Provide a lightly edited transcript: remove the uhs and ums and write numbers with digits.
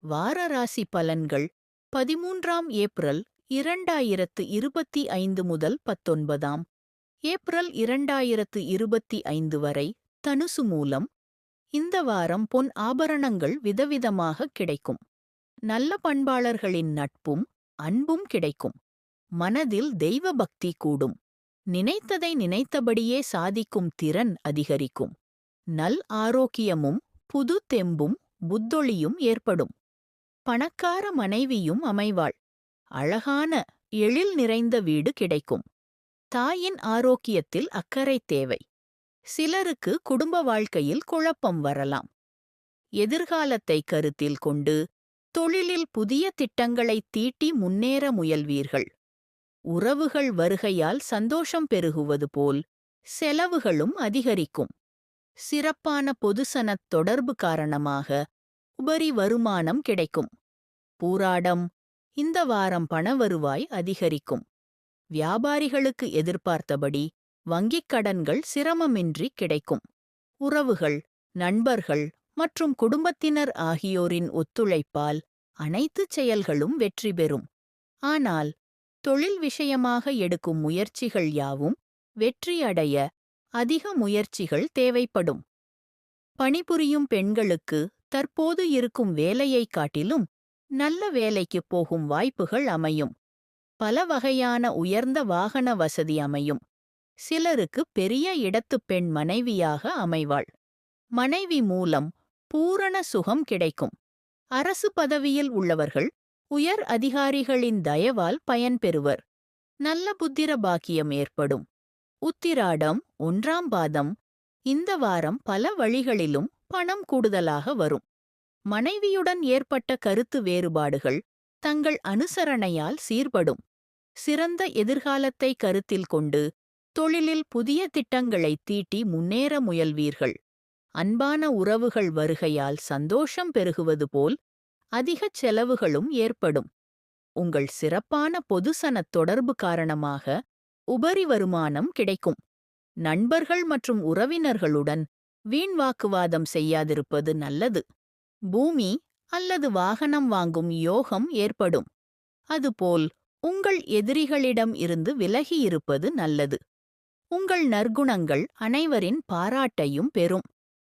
வார ராசி பலன்கள் 13ஆம் ஏப்ரல் 2025 முதல் 19ஆம் ஏப்ரல் 2025 வரை தனுசு மூலம். இந்த வாரம் பொன் ஆபரணங்கள் விதவிதமாக கிடைக்கும். நல்ல பண்பாளர்களின் நட்பும் அன்பும் கிடைக்கும். மனதில் தெய்வ பக்தி கூடும். நினைத்ததை நினைத்தபடியே சாதிக்கும் திறன் அதிகரிக்கும். நல் ஆரோக்கியமும் புது தெம்பும் புத்தொளியும் ஏற்படும். பணக்கார மனைவியும் அமைவாள். அழகான எழில் நிறைந்த வீடு கிடைக்கும். தாயின் ஆரோக்கியத்தில் அக்கறை தேவை. சிலருக்கு குடும்ப வாழ்க்கையில் குழப்பம் வரலாம். எதிர்காலத்தை கருத்தில் கொண்டு தொழிலில் புதிய திட்டங்களை தீட்டி முன்னேற முயல்வீர்கள். உறவுகள் வருகையால் சந்தோஷம் பெருகுவது போல் செலவுகளும் அதிகரிக்கும். சிறப்பான பொதுசனத் தொடர்பு காரணமாக உபரி வருமானம் கிடைக்கும். பூராடம், இந்த வாரம் பணவருவாய் அதிகரிக்கும். வியாபாரிகளுக்கு எதிர்பார்த்தபடி வங்கிக் கடன்கள் சிரமமின்றி கிடைக்கும். உறவுகள், நண்பர்கள் மற்றும் குடும்பத்தினர் ஆகியோரின் ஒத்துழைப்பால் அனைத்து செயல்களும் வெற்றி பெறும். ஆனால் தொழில் விஷயமாக எடுக்கும் முயற்சிகள் யாவும் வெற்றியடைய அதிக முயற்சிகள் தேவைப்படும். பணிபுரியும் பெண்களுக்கு தற்போது இருக்கும் வேலையைக் காட்டிலும் நல்ல வேலைக்குப் போகும் வாய்ப்புகள் அமையும். பல வகையான உயர்ந்த வாகன வசதி அமையும். சிலருக்கு பெரிய இடத்துப் பெண் மனைவியாக அமைவாள். மனைவி மூலம் பூரண சுகம் கிடைக்கும். அரசு பதவியில் உள்ளவர்கள் உயர் அதிகாரிகளின் தயவால் பயன்பெறுவர். நல்ல புத்திர பாக்கியம் ஏற்படும். உத்திராடம் 1ஆம் பாதம், இந்த வாரம் பல வழிகளிலும் பணம் கூடுதலாக வரும். மனைவியுடன் ஏற்பட்ட கருத்து வேறுபாடுகள் தங்கள் அனுசரணையால் சீர்படும். சிறந்த எதிர்காலத்தை கருத்தில் கொண்டு தொழிலில் புதிய திட்டங்களை தீட்டி முன்னேற முயல்வீர்கள். அன்பான உறவுகள் வருகையால் சந்தோஷம் பெருகுவது போல் அதிகச் செலவுகளும் ஏற்படும். உங்கள் சிறப்பான பொதுசனத் தொடர்பு காரணமாக உபரி வருமானம் கிடைக்கும். நண்பர்கள் மற்றும் உறவினர்களுடன் வீண் வாக்குவாதம் செய்யாதிருப்பது நல்லது. பூமி அல்லது வாகனம் வாங்கும் யோகம் ஏற்படும். அதுபோல் உங்கள் எதிரிகளிடம் இருந்து விலகியிருப்பது நல்லது. உங்கள் நற்குணங்கள் அனைவரின் பாராட்டையும் பெறும்.